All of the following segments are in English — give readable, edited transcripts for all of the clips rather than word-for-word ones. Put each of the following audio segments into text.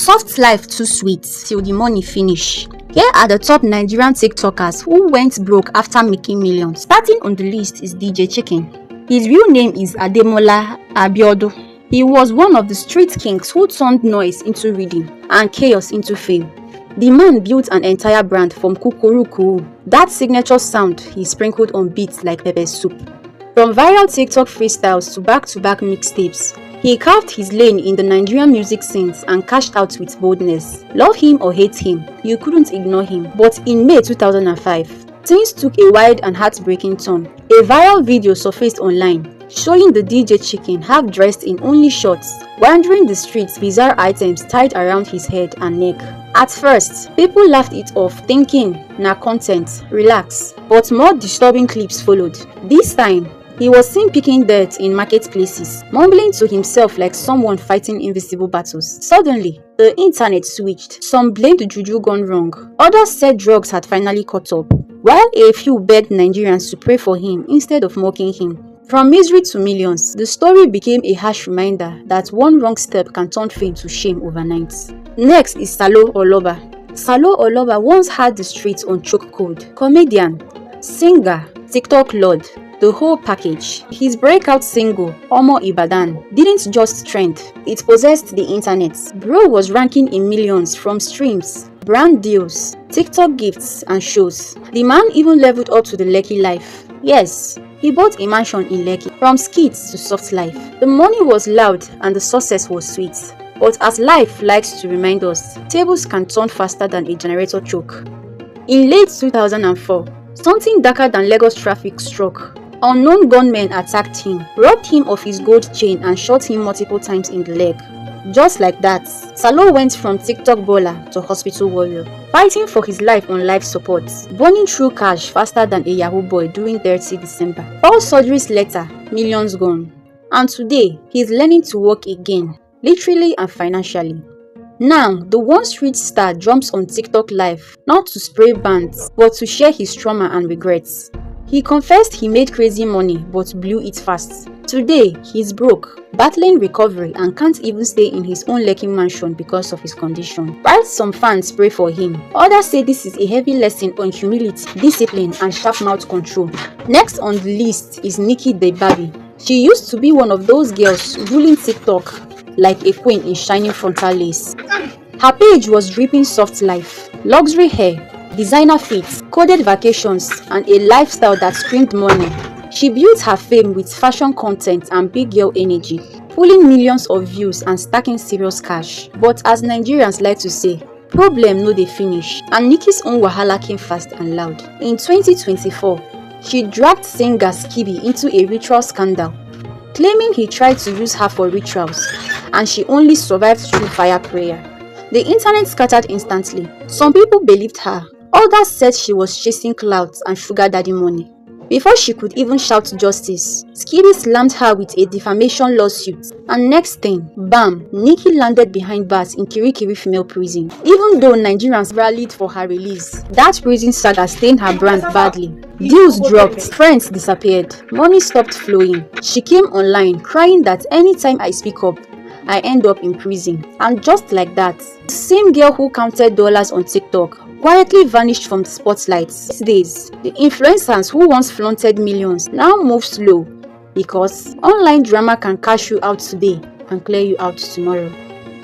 Soft life too sweet till the money finish. Here are the top Nigerian TikTokers who went broke after making millions. Starting on the list is DJ Chicken. His real name is Ademola Abiodun. He was one of the street kings who turned noise into rhythm and chaos into fame. The man built an entire brand from kukuruku, that signature sound he sprinkled on beats like pepper soup. From viral TikTok freestyles to back-to-back mixtapes, he carved his lane in the Nigerian music scene and cashed out with boldness. Love him or hate him, you couldn't ignore him. But in May 2005, things took a wild and heartbreaking turn. A viral video surfaced online showing the DJ Chicken half-dressed in only shorts, wandering the streets, bizarre items tied around his head and neck. At first, people laughed it off, thinking, nah content, relax. But more disturbing clips followed. This time, he was seen picking dirt in marketplaces, mumbling to himself like someone fighting invisible battles. Suddenly, the internet switched. Some blamed juju gone wrong. Others said drugs had finally caught up, while a few begged Nigerians to pray for him instead of mocking him. From misery to millions, the story became a harsh reminder that one wrong step can turn fame to shame overnight. Next is Salo Oloba. Salo Oloba once had the streets on chokehold. Comedian, singer, TikTok lord, the whole package. His breakout single, Omo Ibadan, didn't just trend, it possessed the internet. Bro was ranking in millions from streams, brand deals, TikTok gifts and shows. The man even leveled up to the Lekki life. Yes, he bought a mansion in Lekki. From skits to soft life, the money was loud and the success was sweet. But as life likes to remind us, tables can turn faster than a generator choke. In late 2004, something darker than Lagos traffic struck. Unknown gunmen attacked him, robbed him of his gold chain and shot him multiple times in the leg. Just like that, Salo went from TikTok baller to hospital warrior, fighting for his life on life support, burning through cash faster than a Yahoo boy during 30 December. 4 surgeries later, millions gone. And today, he's learning to walk again, literally and financially. Now, the once rich star jumps on TikTok live, not to spray bands, but to share his trauma and regrets. He confessed he made crazy money but blew it fast. Today, he's broke, battling recovery and can't even stay in his own Lekki mansion because of his condition. While some fans pray for him, others say this is a heavy lesson on humility, discipline and sharp mouth control. Next on the list is Nikki the Barbie. She used to be one of those girls ruling TikTok like a queen in shining frontal lace. Her page was dripping soft life, luxury hair, designer fits, coded vacations, and a lifestyle that screamed money. She built her fame with fashion content and big girl energy, pulling millions of views and stacking serious cash. But as Nigerians like to say, problem no dey finish, and Nikki's own wahala came fast and loud. In 2024, she dragged singer Skibby into a ritual scandal, claiming he tried to use her for rituals, and she only survived through fire prayer. The internet scattered instantly. Some people believed her. Others said she was chasing clouds and sugar daddy money. Before she could even shout justice, Skibby slammed her with a defamation lawsuit, and next thing, bam, Nikki landed behind bars in Kirikiri female prison. Even though Nigerians rallied for her release, that prison saga stained her brand badly. Deals dropped, friends disappeared, money stopped flowing. She came online crying that anytime I speak up, I end up in prison. And just like that, the same girl who counted dollars on TikTok quietly vanished from the spotlight. These days, the influencers who once flaunted millions now move slow because online drama can cash you out today and clear you out tomorrow.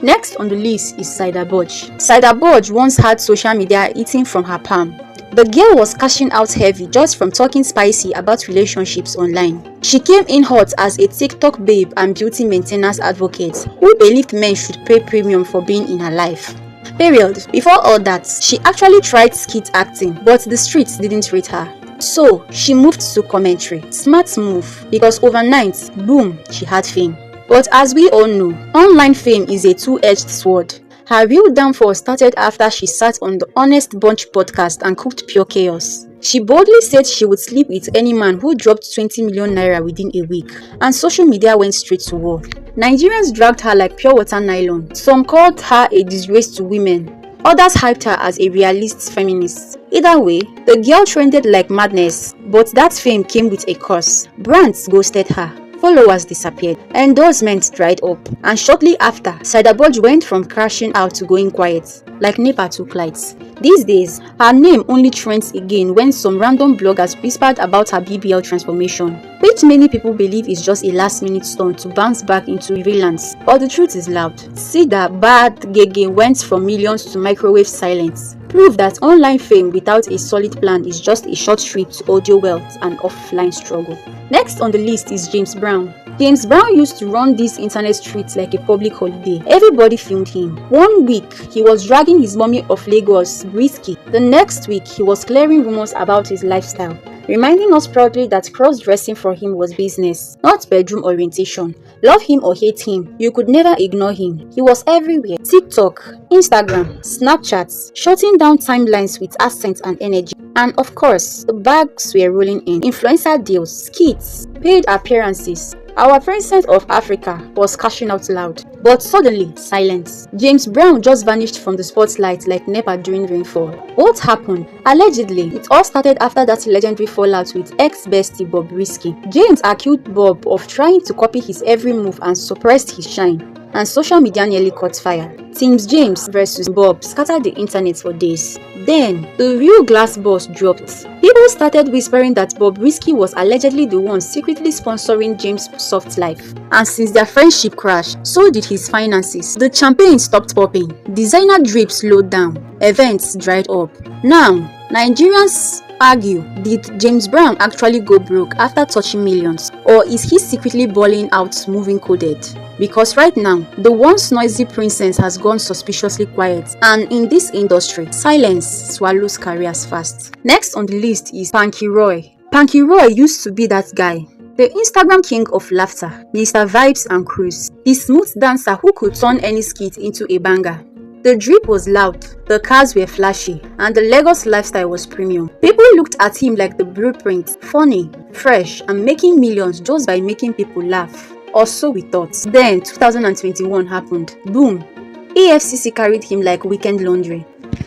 Next on the list is Saida Budge. Saida Budge once had social media eating from her palm. The girl was cashing out heavy just from talking spicy about relationships online. She came in hot as a TikTok babe and beauty maintenance advocate who believed men should pay premium for being in her life. Period. Before all that, she actually tried skit acting, but the streets didn't rate her. So, she moved to commentary. Smart move, because overnight, boom, she had fame. But as we all know, online fame is a two-edged sword. Her real downfall started after she sat on the Honest Bunch podcast and cooked pure chaos. She boldly said she would sleep with any man who dropped 20 million naira within a week, and social media went straight to war. Nigerians dragged her like pure water nylon. Some called her a disgrace to women. Others hyped her as a realist feminist. Either way, the girl trended like madness, but that fame came with a curse. Brands ghosted her. Followers disappeared, endorsements dried up, and shortly after, Cyberbulge went from crashing out to going quiet, like NEPA took lights. These days, her name only trends again when some random bloggers whispered about her BBL transformation, which many people believe is just a last-minute stunt to bounce back into relevance. But the truth is loud. See that Bad Gege went from millions to microwave silence. Prove that online fame without a solid plan is just a short trip to audio wealth and offline struggle. Next on the list is James Brown. James Brown used to run these internet streets like a public holiday. Everybody filmed him. One week, he was dragging his mommy of Lagos, Risky. The next week, he was clearing rumors about his lifestyle, reminding us proudly that cross-dressing for him was business, not bedroom orientation. Love him or hate him, you could never ignore him. He was everywhere. TikTok, Instagram, Snapchats, shutting down timelines with accent and energy. And of course, the bags were rolling in. Influencer deals, skits, paid appearances. Our president of Africa was cashing out loud. But suddenly, silence. James Brown just vanished from the spotlight like NEPA during rainfall. What happened? Allegedly, it all started after that legendary fallout with ex-bestie Bob Risky. James accused Bob of trying to copy his every move and suppressed his shine. And social media nearly caught fire. Teams James versus Bob scattered the internet for days. Then, the real glass boss dropped. People started whispering that Bob Risky was allegedly the one secretly sponsoring James' soft life. And since their friendship crashed, so did his finances. The champagne stopped popping. Designer drip slowed down. Events dried up. Now, Nigerians argue, did James Brown actually go broke after touching millions? Or is he secretly balling out moving coded? Because right now, the once noisy princess has gone suspiciously quiet, and in this industry, silence swallows careers fast. Next on the list is Panky Roy. Panky Roy used to be that guy, the Instagram king of laughter, Mr. Vibes and Cruise, the smooth dancer who could turn any skit into a banger. The drip was loud, the cars were flashy, and the Lagos lifestyle was premium. People looked at him like the blueprint, funny, fresh, and making millions just by making people laugh. Or so we thought. Then 2021 happened. Boom. EFCC carried him like weekend laundry.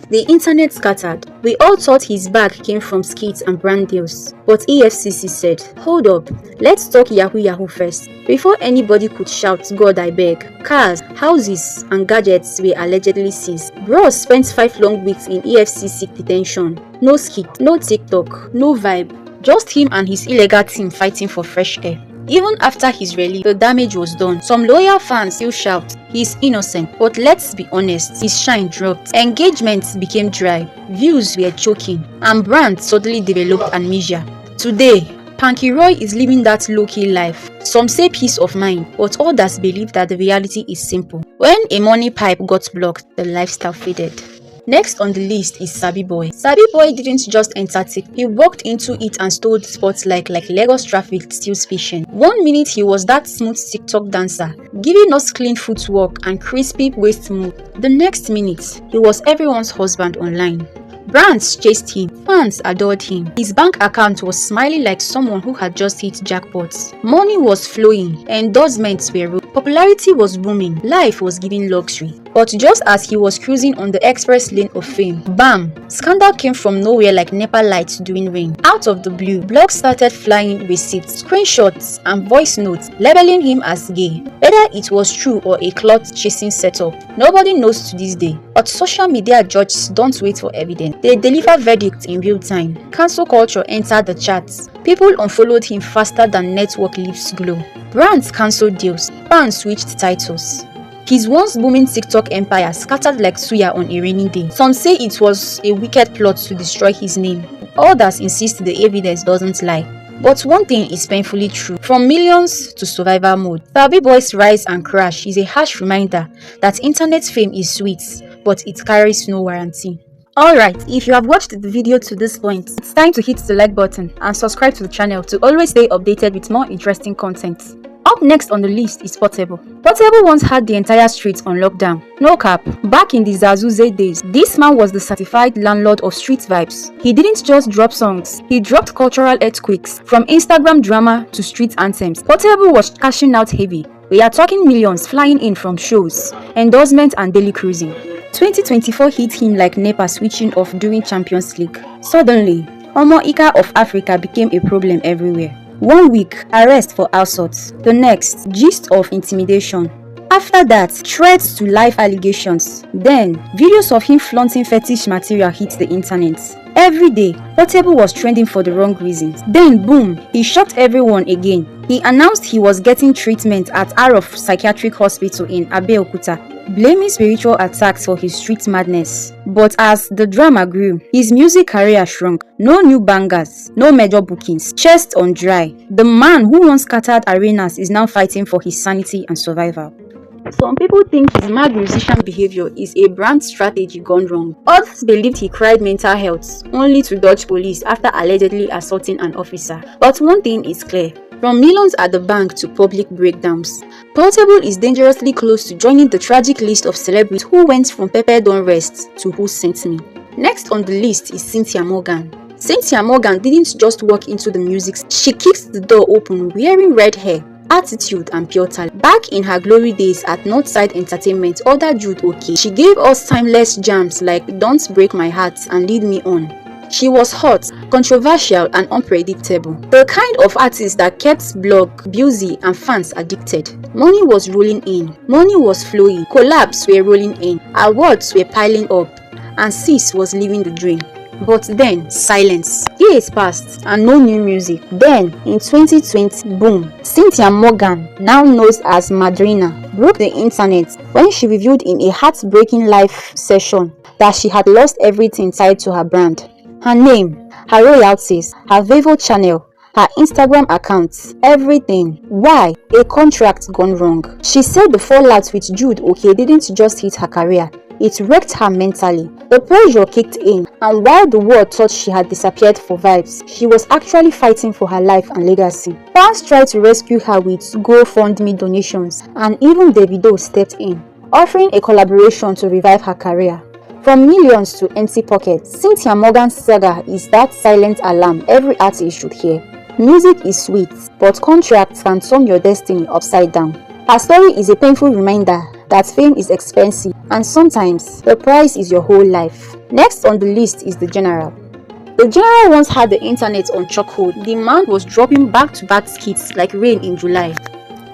The internet scattered. We all thought his bag came from skits and brand deals. But EFCC said, hold up, let's talk Yahoo first. Before anybody could shout, God I beg, cars, houses, and gadgets were allegedly seized. Bros spent 5 long weeks in EFCC detention. No skit, no TikTok, no vibe. Just him and his illegal team fighting for fresh air. Even after his release, the damage was done. Some loyal fans still shout, he's innocent. But let's be honest, his shine dropped. Engagements became dry, views were choking, and brands suddenly developed amnesia. Today, Panky Roy is living that low-key life. Some say peace of mind, but others believe that the reality is simple. When a money pipe got blocked, the lifestyle faded. Next on the list is Sabi Boy. Sabi Boy didn't just enter TikTok, he walked into it and stole the spotlight like Lagos traffic steals patient. 1 minute he was that smooth TikTok dancer, giving us clean footwork and crispy waist move. The next minute, he was everyone's husband online. Brands chased him, fans adored him. His bank account was smiling like someone who had just hit jackpots. Money was flowing, endorsements were real. Popularity was booming, life was giving luxury. But just as he was cruising on the express lane of fame, bam! Scandal came from nowhere like NEPA lights during rain. Out of the blue, blogs started flying receipts, screenshots, and voice notes labeling him as gay. Whether it was true or a clout-chasing setup, nobody knows to this day. But social media judges don't wait for evidence. They deliver verdicts in real time. Cancel culture entered the charts. People unfollowed him faster than network leaves glow. Brands cancelled deals. Fans switched titles. His once booming TikTok empire scattered like suya on a rainy day. Some say it was a wicked plot to destroy his name. Others insist the evidence doesn't lie. But one thing is painfully true. From millions to survival mode, Sabi Boy's rise and crash is a harsh reminder that internet fame is sweet, but it carries no warranty. Alright, if you have watched the video to this point, it's time to hit the like button and subscribe to the channel to always stay updated with more interesting content. Up next on the list is Portable. Portable once had the entire street on lockdown. No cap. Back in the Zazuze days, this man was the certified landlord of street vibes. He didn't just drop songs, he dropped cultural earthquakes, from Instagram drama to street anthems. Portable was cashing out heavy. We are talking millions flying in from shows, endorsements and daily cruising. 2024 hit him like NEPA switching off during Champions League. Suddenly, Omo Ika of Africa became a problem everywhere. 1 week, arrest for assault. The next, gist of intimidation. After that, threats to life allegations. Then, videos of him flaunting fetish material hit the internet. Every day, Portable was trending for the wrong reasons. Then, boom, he shocked everyone again. He announced he was getting treatment at Arof Psychiatric Hospital in Abeokuta, blaming spiritual attacks for his street madness. But as the drama grew, his music career shrunk. No new bangers, no major bookings, chest on dry. The man who once scattered arenas is now fighting for his sanity and survival. Some people think his mad musician behavior is a brand strategy gone wrong. Others believed he cried mental health, only to dodge police after allegedly assaulting an officer. But one thing is clear. From millions at the bank to public breakdowns, Portable is dangerously close to joining the tragic list of celebrities who went from Pepper Don't Rest to Who Sent Me. Next on the list is Cynthia Morgan. Cynthia Morgan didn't just walk into the music, she kicked the door open wearing red hair, attitude and pure talent. Back in her glory days at Northside Entertainment under Jude OK, she gave us timeless jams like Don't Break My Heart and Lead Me On. She was hot, controversial and unpredictable. The kind of artist that kept blog, busy and fans addicted. Money was rolling in, money was flowing, collabs were rolling in, awards were piling up, and Sis was living the dream. But then, silence. Years passed and no new music. Then, in 2020, boom, Cynthia Morgan, now known as Madrina, broke the internet when she revealed in a heartbreaking live session that she had lost everything tied to her brand. Her name, her royalties, her Vevo channel, her Instagram accounts, everything. Why? A contract gone wrong. She said the fallout with Jude OK didn't just hit her career, it wrecked her mentally. The pressure kicked in, and while the world thought she had disappeared for vibes, she was actually fighting for her life and legacy. Fans tried to rescue her with GoFundMe donations, and even Davido stepped in, offering a collaboration to revive her career. From millions to empty pockets, Cynthia Morgan's saga is that silent alarm every artist should hear. Music is sweet, but contracts can turn your destiny upside down. Her story is a painful reminder that fame is expensive and sometimes the price is your whole life. Next on the list is The General. The General once had the internet on chokehold. The man was dropping back-to-back skits like rain in July,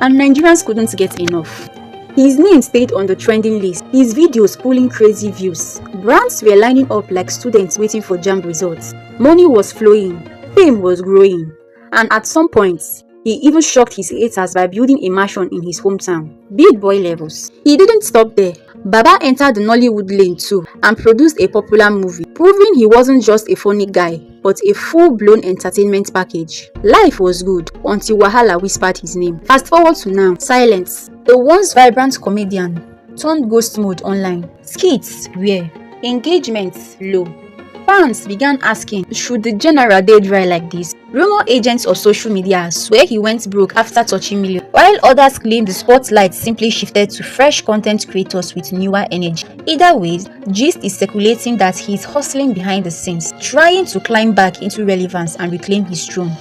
and Nigerians couldn't get enough. His name stayed on the trending list, his videos pulling crazy views. Brands were lining up like students waiting for JAMB results. Money was flowing, fame was growing, and at some point, he even shocked his haters by building a mansion in his hometown. Big boy levels. He didn't stop there. Baba entered the Nollywood lane too and produced a popular movie, proving he wasn't just a funny guy, but a full-blown entertainment package. Life was good until Wahala whispered his name. Fast forward to now, silence. The once vibrant comedian turned ghost mode online. Skits rare, engagements low. Fans began asking, should the General dey dry like this? Rumor agents of social media swear he went broke after touching millions, while others claim the spotlight simply shifted to fresh content creators with newer energy. Either way, gist is circulating that he is hustling behind the scenes, trying to climb back into relevance and reclaim his throne.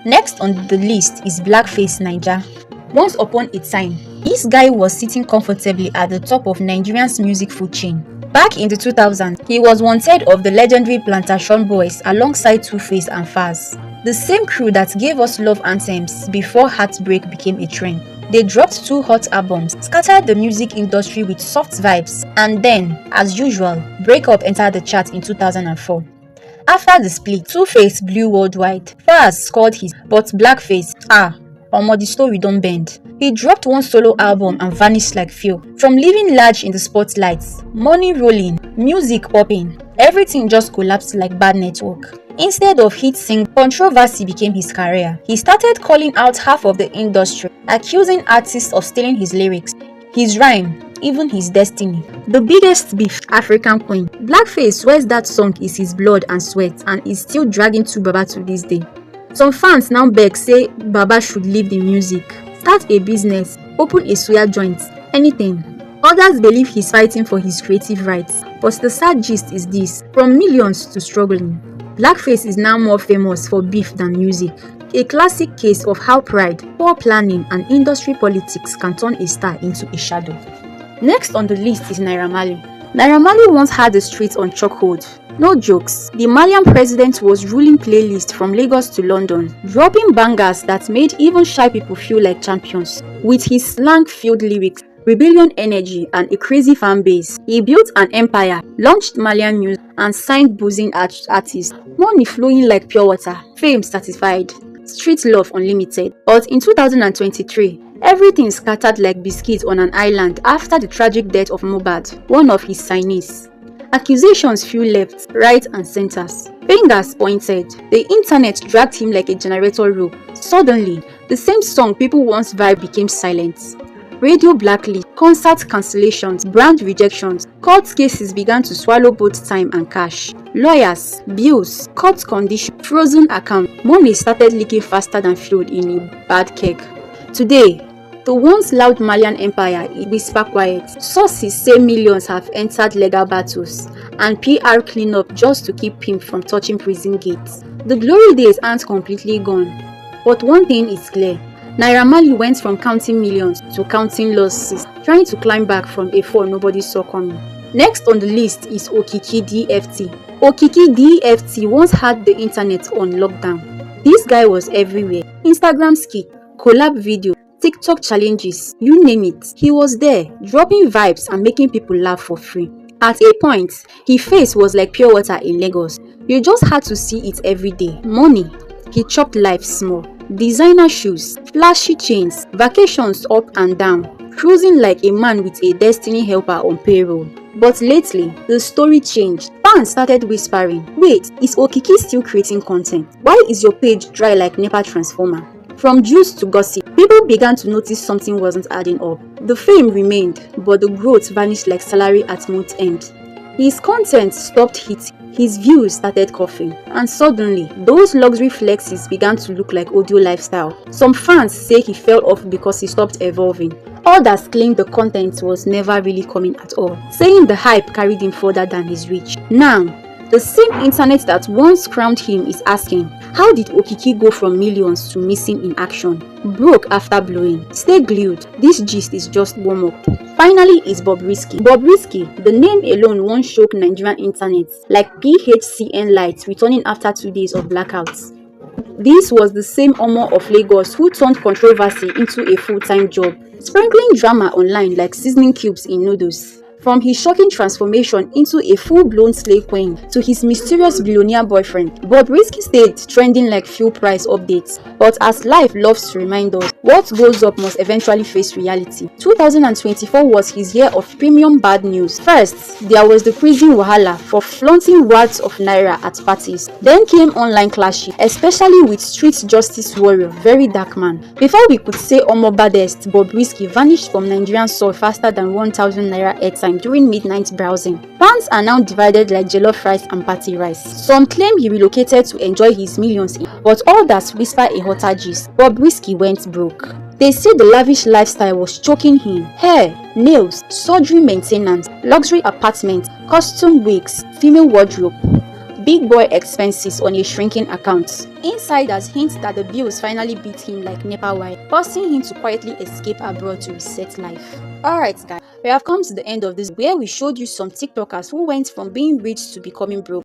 Next on the list is Blackface Naija. Once upon a time, this guy was sitting comfortably at the top of Nigerian's music food chain. Back in the 2000s, he was one third of the legendary Plantation Boys alongside Two-Face and Faz, the same crew that gave us love anthems before heartbreak became a trend. They dropped 2 hot albums, scattered the music industry with soft vibes, and then, as usual, Breakup entered the chart in 2004. After the split, Two-Face blew worldwide. Faz scored his, but Blackface, the story don't bend. He dropped one solo album and vanished like fuel. From living large in the spotlights, money rolling, music popping, everything just collapsed like bad network. Instead of hit sing, controversy became his career. He started calling out half of the industry, accusing artists of stealing his lyrics, his rhyme, even his destiny. The biggest beef, African Queen. Blackface swears that song is his blood and sweat and is still dragging to Baba to this day. Some fans now beg say Baba should leave the music, start a business, open a suya joint, anything. Others believe he's fighting for his creative rights. But the sad gist is this: from millions to struggling, Blackface is now more famous for beef than music. A classic case of how pride, poor planning and industry politics can turn a star into a shadow. Next on the list is Naira Marley. Naira Marley once had the streets on chokehold. No jokes, the Malian president was ruling playlists from Lagos to London, dropping bangers that made even shy people feel like champions. With his slang-filled lyrics, rebellion energy, and a crazy fan base, he built an empire, launched Malian music, and signed buzzing artists. Money flowing like pure water, fame certified, street love unlimited. But in 2023, everything scattered like biscuits on an island after the tragic death of Mohbad, one of his signees. Accusations flew left, right, and centers. Fingers pointed. The internet dragged him like a generator rope. Suddenly, the same song people once vibed became silent. Radio blacklist, concert cancellations, brand rejections, court cases began to swallow both time and cash. Lawyers, bills, court conditions, frozen accounts. Money started leaking faster than flowed in a bad keg. Today, the once loud Malian empire is whisper quiet. Sources say millions have entered legal battles and PR cleanup just to keep him from touching prison gates. The glory days aren't completely gone, but one thing is clear. Naira Marley went from counting millions to counting losses, trying to climb back from a fall nobody saw coming. Next on the list is Okiki DFT. Okiki DFT once had the internet on lockdown. This guy was everywhere. Instagram skit, collab video, TikTok challenges, you name it. He was there, dropping vibes and making people laugh for free. At a point, his face was like pure water in Lagos. You just had to see it every day. Money. He chopped life small. Designer shoes, flashy chains, vacations up and down, cruising like a man with a destiny helper on payroll. But lately, the story changed. Fans started whispering, wait, is Okiki still creating content? Why is your page dry like NEPA transformer? From juice to gossip, people began to notice something wasn't adding up. The fame remained, but the growth vanished like salary at month end. His content stopped hitting, his views started coughing, and suddenly, those luxury flexes began to look like audio lifestyle. Some fans say he fell off because he stopped evolving. Others claim the content was never really coming at all, saying the hype carried him further than his reach. Now, the same internet that once crowned him is asking, how did Okiki go from millions to missing in action? Broke after blowing. Stay glued, this gist is just warm up. Finally is Bobrisky. Bobrisky, the name alone won't shock Nigerian internet like PHCN lights returning after 2 days of blackouts. This was the same Omo of Lagos who turned controversy into a full-time job, sprinkling drama online like seasoning cubes in noodles. From his shocking transformation into a full-blown slave queen to his mysterious billionaire boyfriend, Bobrisky stayed trending like fuel price updates. But as life loves to remind us, what goes up must eventually face reality. 2024 was his year of premium bad news. First, there was the prison wahala for flaunting words of naira at parties. Then came online clashing, especially with street justice warrior, very dark man. Before we could say Omo baddest, Bobrisky vanished from Nigerian soil faster than 1,000 naira airtime during midnight browsing. Fans are now divided like jollof rice and party rice. Some claim he relocated to enjoy his millions, but others whisper a hotter gist. Bobrisky went broke. They say the lavish lifestyle was choking him. Hair, nails, surgery maintenance, luxury apartments, costume wigs, female wardrobe. Big boy expenses on a shrinking account. Insiders hint that the bills finally beat him like NEPA wire, forcing him to quietly escape abroad to reset life. Alright guys, we have come to the end of this where we showed you some TikTokers who went from being rich to becoming broke.